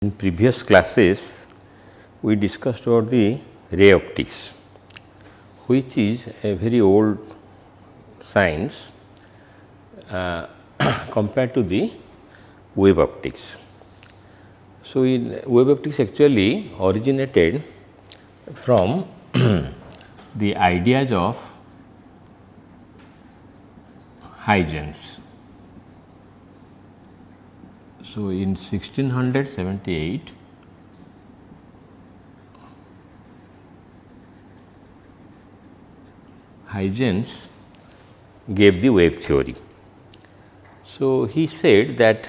In previous classes, we discussed about the ray optics, which is a very old science compared to the wave optics. So, in wave optics actually originated from the ideas of Huygens. So, in 1678, Huygens gave the wave theory. So, he said that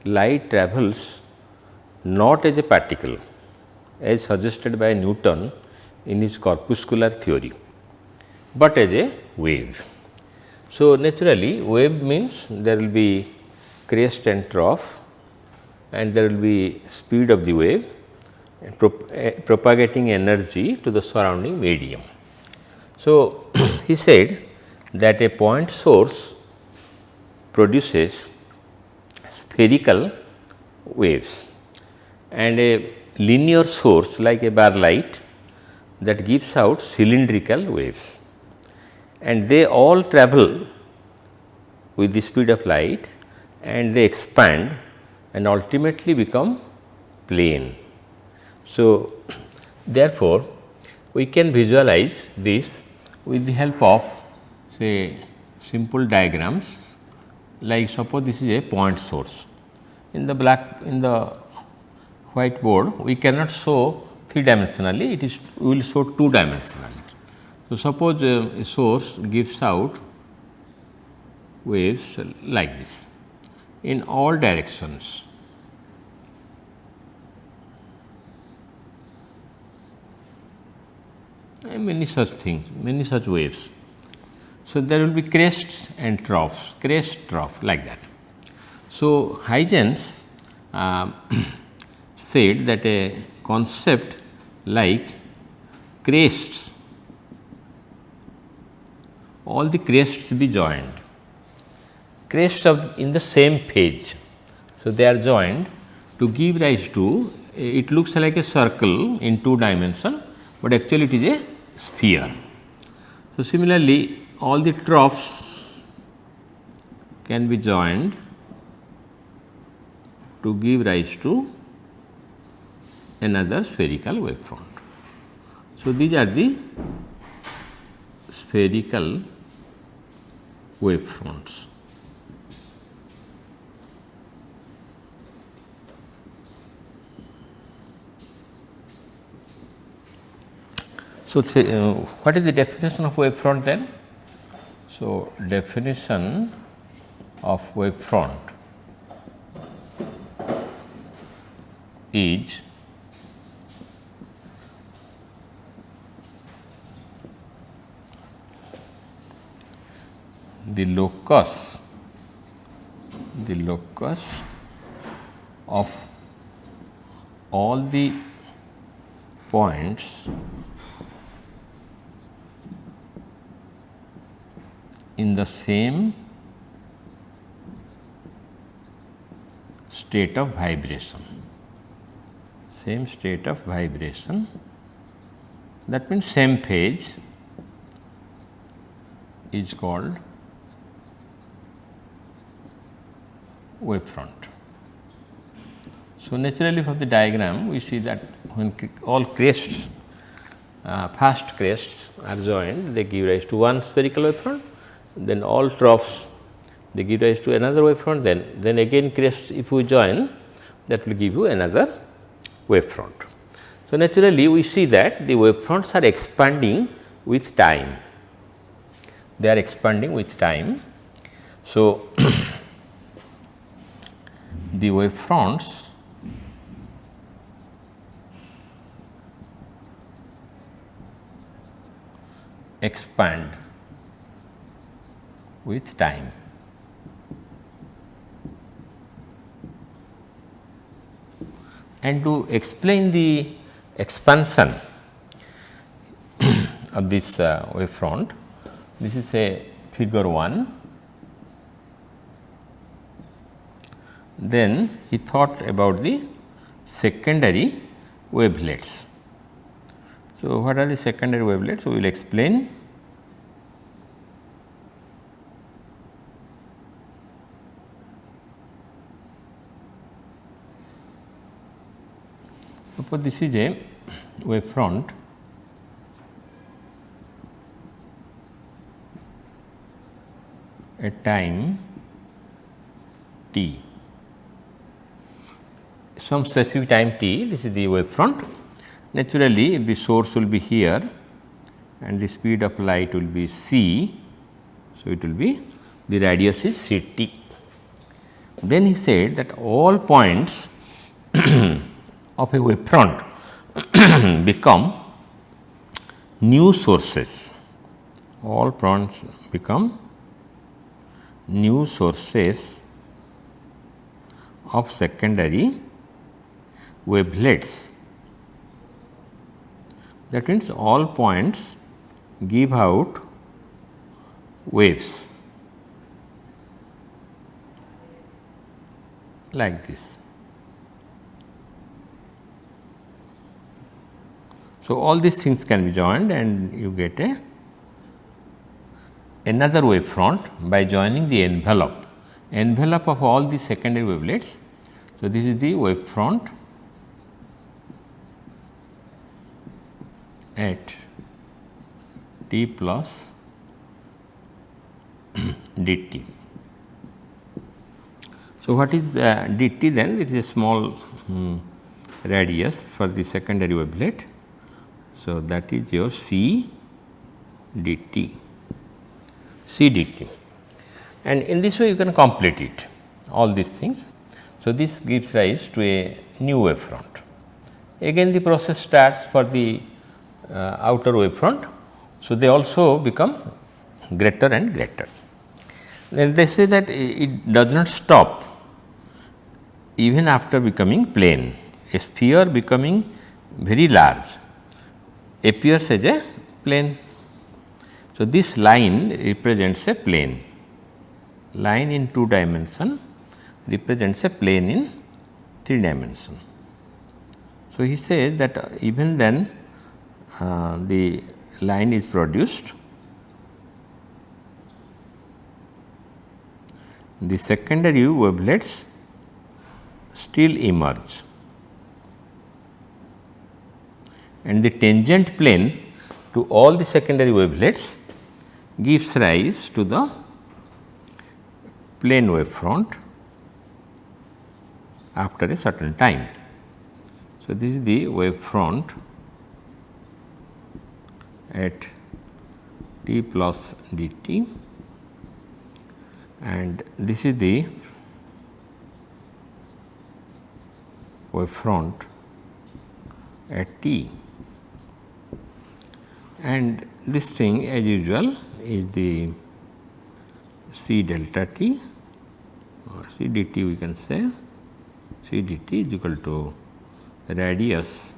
light travels not as a particle as suggested by Newton in his corpuscular theory, but as a wave. So, naturally wave means there will be crest and trough, and there will be speed of the wave propagating energy to the surrounding medium. So, he said that a point source produces spherical waves and a linear source like a bar light that gives out cylindrical waves, and they all travel with the speed of light and they expand and ultimately become plane. So, therefore, we can visualize this with the help of say simple diagrams, like suppose this is a point source. In the whiteboard we cannot show 3 dimensionally, it is we will show 2 dimensionally. So, suppose a source gives out waves like this in all directions. And many such things, many such waves. So, there will be crests and troughs, crest, trough like that. So, Huygens said that a concept like crests, all the crests be joined, crests of in the same phase. So, they are joined to give rise to, it looks like a circle in 2 dimension, but actually it is a sphere. So, similarly, all the troughs can be joined to give rise to another spherical wavefront. So, these are the spherical wavefronts. So, what is the definition of wavefront then? So, definition of wavefront is the locus of all the points in the same state of vibration, that means same phase is called wavefront. So, naturally from the diagram we see that when all crests, fast crests are joined, they give rise to one spherical wavefront, then all troughs they give rise to another wavefront, then again crests if we join, that will give you another wavefront. So, naturally we see that the wavefronts are expanding with time, they are expanding with time. So, the wavefronts expand with time. And to explain the expansion of this wavefront, this is a figure 1. Then he thought about the secondary wavelets. So, what are the secondary wavelets? We will explain. Suppose this is a wave front at time t, some specific time t, this is the wave front. Naturally, if the source will be here and the speed of light will be c, so it will be the radius is c t. Then he said that all points of a wave front become new sources, all points become new sources of secondary wavelets. That means, all points give out waves like this. So, all these things can be joined and you get another wave front by joining the envelope of all the secondary wavelets. So, this is the wave front at t plus dt. So, what is dt then? It is a small radius for the secondary wavelet. So, that is your c dt, and in this way you can complete it, all these things. So, this gives rise to a new wave front. Again the process starts for the outer wave front. So, they also become greater and greater. Then they say that it does not stop even after becoming plane. A sphere becoming very large appears as a plane. So, this line represents a plane, line in 2 dimension represents a plane in 3 dimension. So, he says that even then the line is produced, the secondary wavelets still emerge and the tangent plane to all the secondary wavelets gives rise to the plane wave front after a certain time. So, this is the wave front at t plus dt, and this is the wave front at t, and this thing as usual is the c delta t or c dt, we can say c dt is equal to radius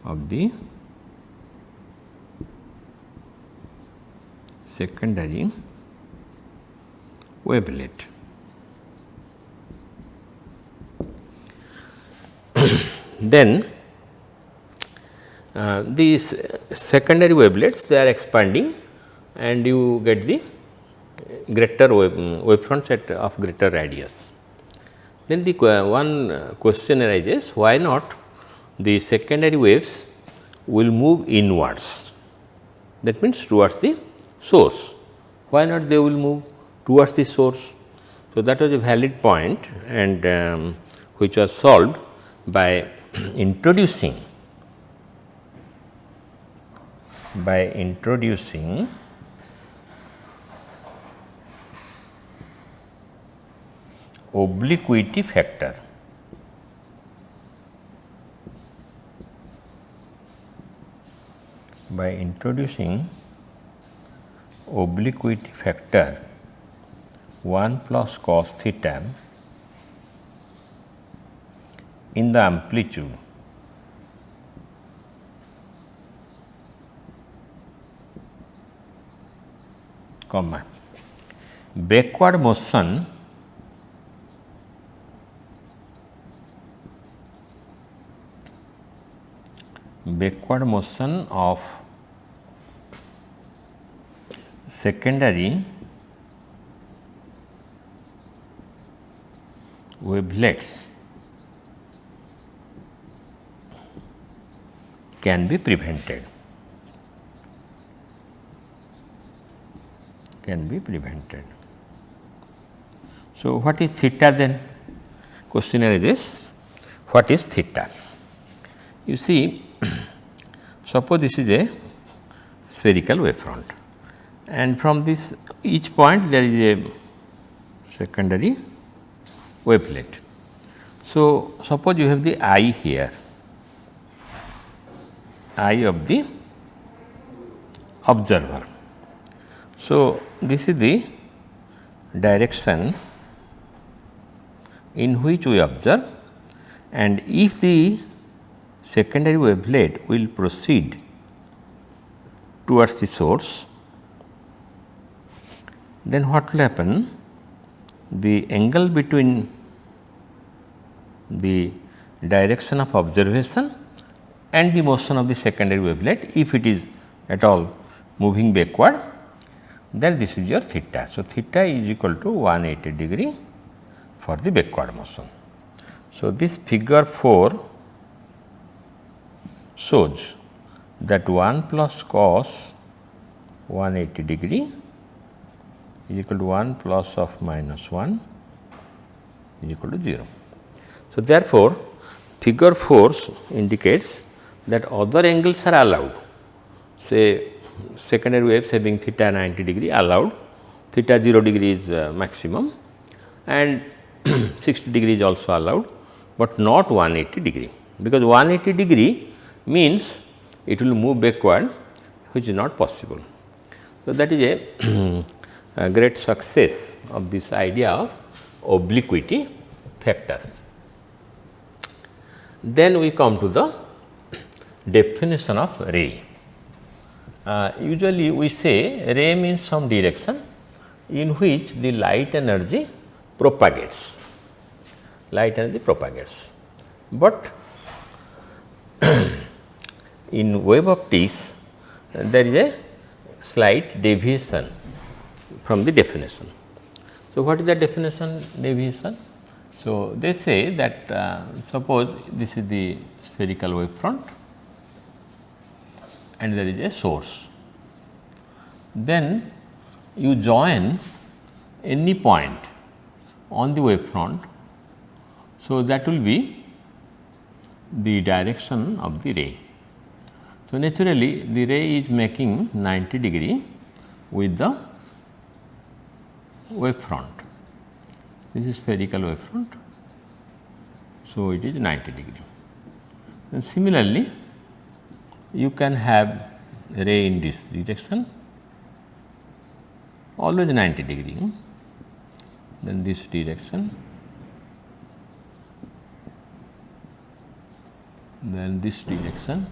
of the secondary wavelet. Then these secondary wavelets, they are expanding and you get the greater wave fronts of greater radius. Then the one question arises, why not the secondary waves will move inwards, that means towards the source. Why not they will move towards the source? So, that was a valid point, and which was solved by introducing obliquity factor. By introducing obliquity factor 1 plus cos theta in the amplitude comma backward motion backward motion of secondary wavelets can be prevented. So, what is theta then? Question is this, what is theta? You see, suppose this is a spherical wavefront, and from this each point there is a secondary wavelet. So, suppose you have the eye here, eye of the observer. So, this is the direction in which we observe, and if the secondary wavelet will proceed towards the source, then what will happen? The angle between the direction of observation and the motion of the secondary wavelet, if it is at all moving backward, then this is your theta. So, theta is equal to 180 degree for the backward motion. So, this figure 4 shows that 1 plus cos 180 degree is equal to 1 plus of minus 1 is equal to 0. So, therefore, figure 4 indicates that other angles are allowed, say secondary waves having theta 90 degree allowed, theta 0 degree is maximum, and 60 degree is also allowed, but not 180 degree, because 180 degree means it will move backward, which is not possible. So, that is a great success of this idea of obliquity factor. Then we come to the definition of ray. Usually we say ray means some direction in which the light energy propagates, but in wave optics there is a slight deviation from the definition. So, what is the definition deviation? So, they say that suppose this is the spherical wavefront and there is a source, then you join any point on the wavefront. So, that will be the direction of the ray. So, naturally the ray is making 90 degree with the wavefront. This is spherical wavefront. So, it is 90 degree. And similarly, you can have ray in this direction always 90 degree, then this direction, then this direction,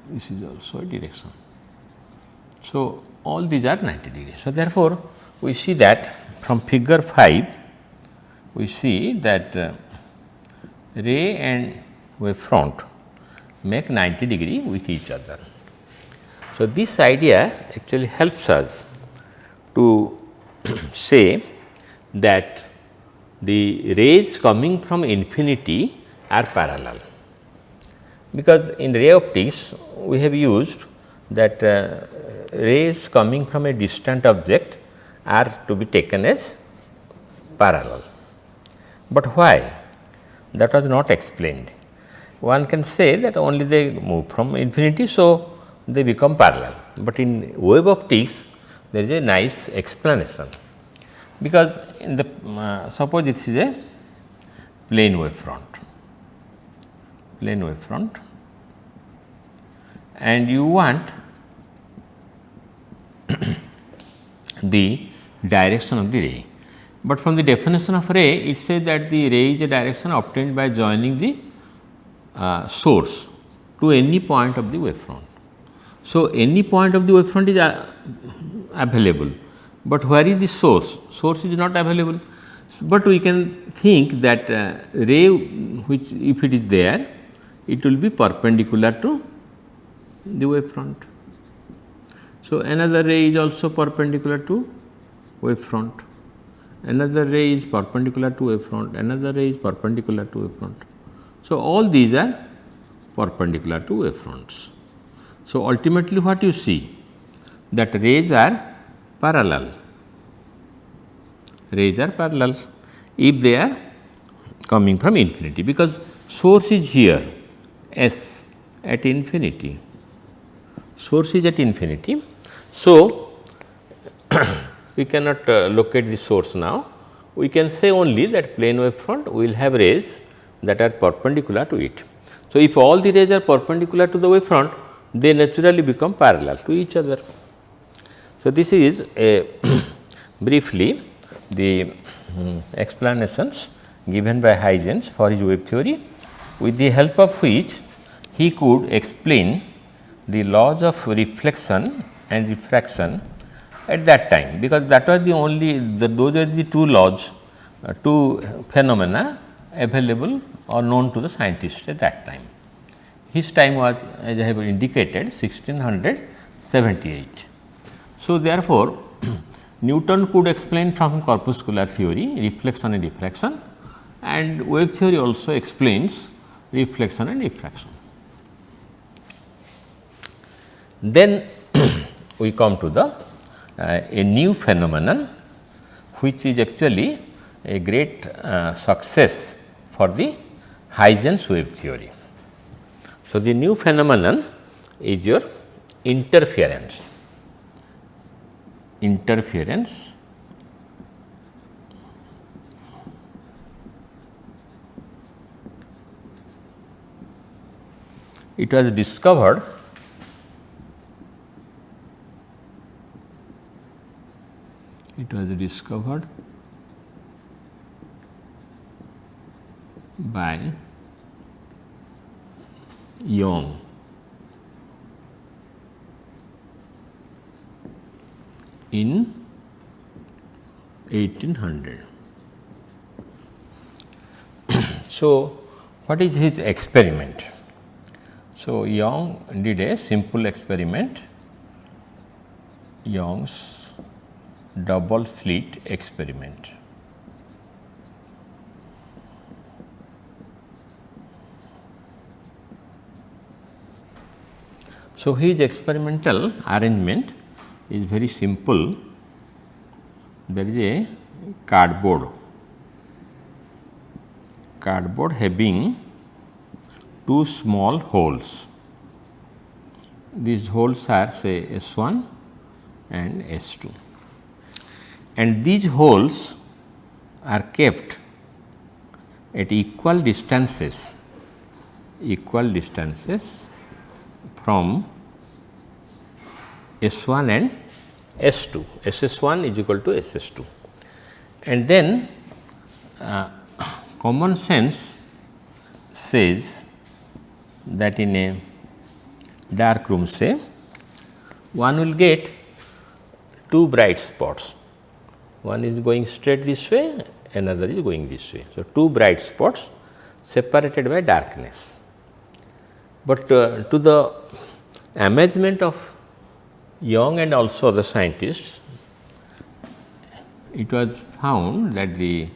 this is also a direction. So, all these are 90 degrees. So, therefore, we see that from figure 5, we see that ray and wavefront make 90 degree with each other. So, this idea actually helps us to say that the rays coming from infinity are parallel, because in ray optics we have used that rays coming from a distant object are to be taken as parallel. But why? That was not explained. One can say that only they move from infinity, so they become parallel, but in wave optics there is a nice explanation, because in the suppose this is a plane wavefront, and you want the direction of the ray. But from the definition of ray, it says that the ray is a direction obtained by joining the source to any point of the wavefront. So, any point of the wavefront is available, but where is the source? Source is not available. But we can think that ray which if it is there, it will be perpendicular to the wave front. So, another ray is also perpendicular to wave front, another ray is perpendicular to wave front, another ray is perpendicular to wave front. So, all these are perpendicular to wave fronts. So, ultimately what you see that rays are parallel, rays are parallel if they are coming from infinity, because source is here S at infinity, source is at infinity. So, we cannot locate the source now, we can say only that plane wave front will have rays that are perpendicular to it. So, if all the rays are perpendicular to the wave front, they naturally become parallel to each other. So, this is a briefly the explanations given by Huygens for his wave theory, with the help of which he could explain the laws of reflection and refraction at that time, because that was the only those are the two laws, two phenomena available or known to the scientists at that time. His time was, as I have indicated, 1678. So, therefore, Newton could explain from corpuscular theory reflection and diffraction, and wave theory also explains reflection and diffraction. Then we come to the a new phenomenon, which is actually a great success for the Huygens wave theory. So, the new phenomenon is your interference. Interference it was discovered by Young in 1800. So, what is his experiment? So, Young did a simple experiment, Young's double slit experiment. So, his experimental arrangement is very simple. There is a cardboard having two small holes. These holes are say S1 and S2, and these holes are kept at equal distances from S1 and S2, SS1 is equal to SS2, and then common sense says that in a dark room, say, one will get two bright spots, one is going straight this way, another is going this way. So, two bright spots separated by darkness, but to the amazement of Young and also the scientists, it was found that the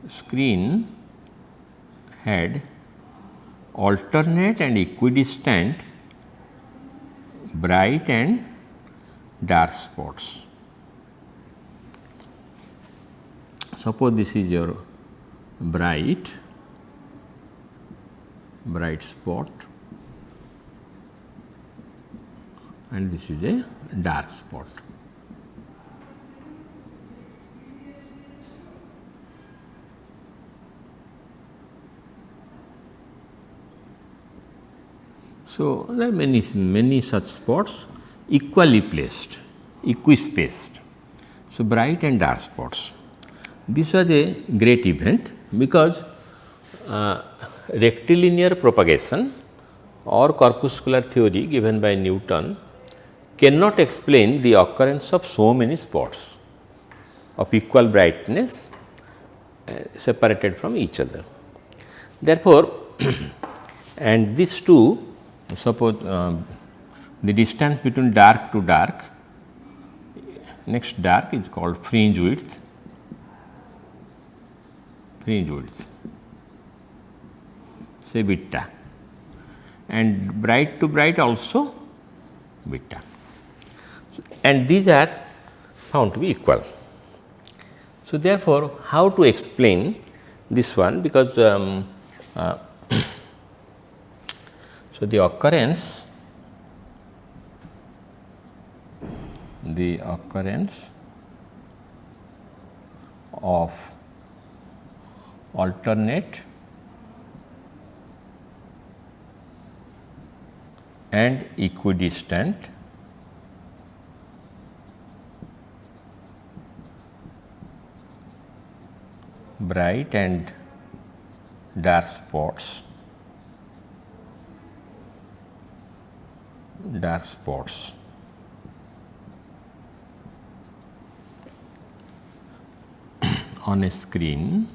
screen had alternate and equidistant bright and dark spots. Suppose this is your bright spot and this is a dark spot. So, there are many such spots equally placed, equispaced. So, bright and dark spots. This was a great event because rectilinear propagation or corpuscular theory given by Newton cannot explain the occurrence of so many spots of equal brightness separated from each other. Therefore, and these two, suppose the distance between dark to dark, next dark is called fringe width, say beta, and bright to bright also beta, and these are found to be equal. So, therefore, how to explain this one, because so the occurrence of alternate and equidistant bright and dark spots on a screen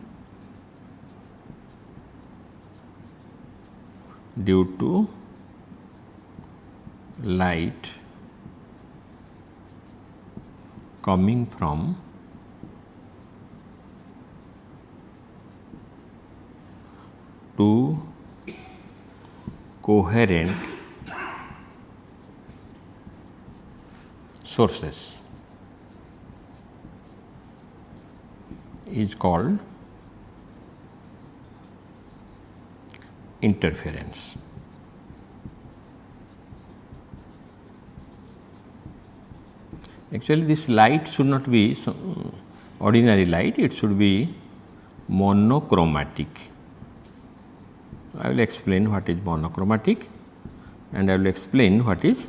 due to light coming from two coherent sources is called interference. Actually, this light should not be ordinary light, it should be monochromatic. I will explain what is monochromatic and I will explain what is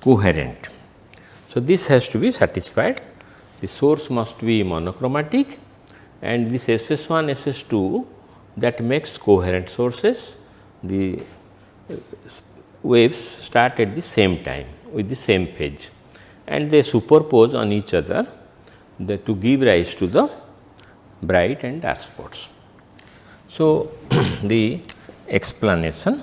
coherent. So, this has to be satisfied, the source must be monochromatic and this SS1, SS2 that makes coherent sources, the waves start at the same time with the same phase and they superpose on each other to give rise to the bright and dark spots. So, the explanation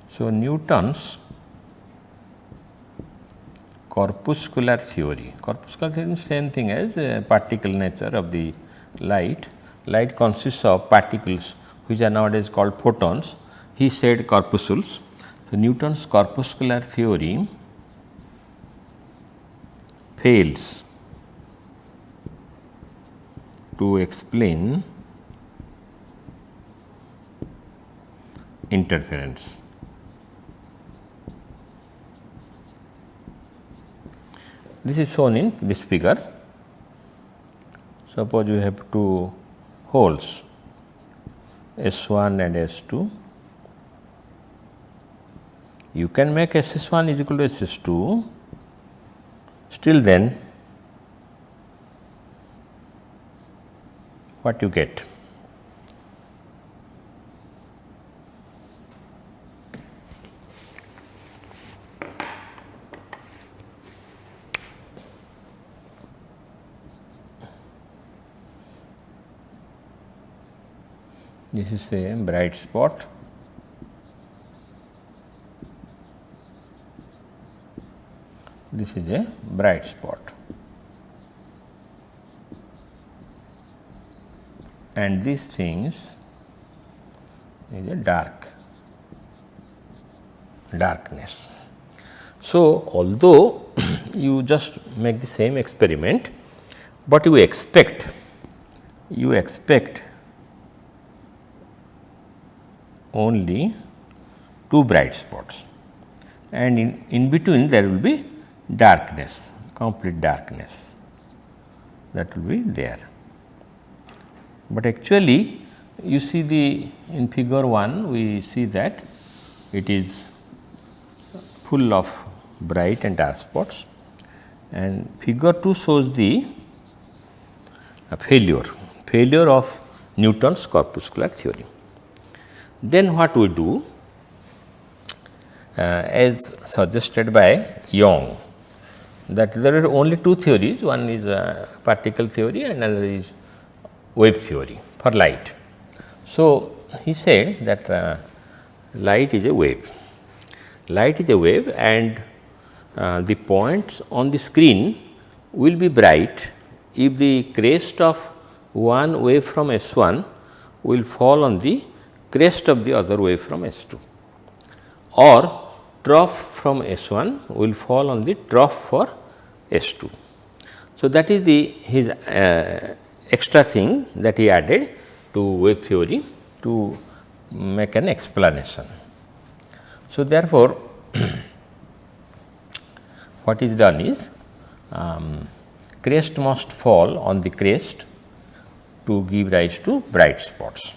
so Newton's corpuscular theory is same thing as particle nature of the light. Light consists of particles which are nowadays called photons. He said corpuscles. So, Newton's corpuscular theory fails to explain interference. This is shown in this figure. Suppose you have two holes S1 and S2. You can make SS1 is equal to SS2, still then what you get? This is a bright spot. This is a bright spot and these things is a darkness. So, although you just make the same experiment, but you expect only two bright spots and in between there will be darkness, complete darkness that will be there. But actually you see in figure 1 we see that it is full of bright and dark spots and figure 2 shows the failure of Newton's corpuscular theory. Then what we do? as suggested by Young, that there are only two theories, one is particle theory and another is wave theory for light. So, he said that light is a wave. Light is a wave and the points on the screen will be bright if the crest of one wave from S1 will fall on the crest of the other wave from S2, or trough from S1 will fall on the trough for S2. So, that is his extra thing that he added to wave theory to make an explanation. So, therefore, what is done is crest must fall on the crest to give rise to bright spots.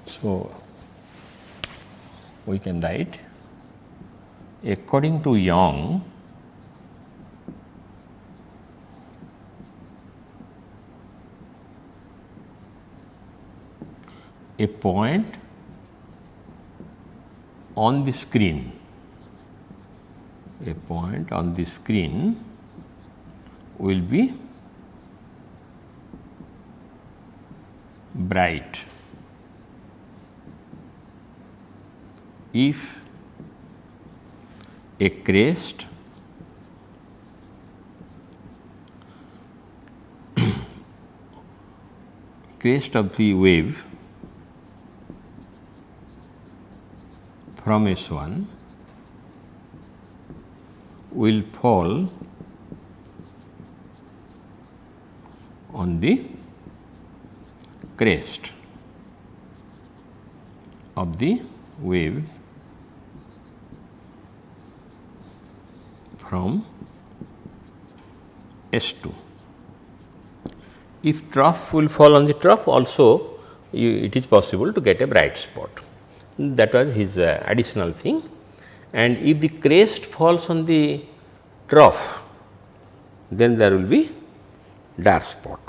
So, we can write according to Young, a point on the screen, will be bright if a crest of the wave from S1 will fall on the crest of the wave from S2. If trough will fall on the trough, also it is possible to get a bright spot. That was his additional thing. And if the crest falls on the trough, then there will be dark spot.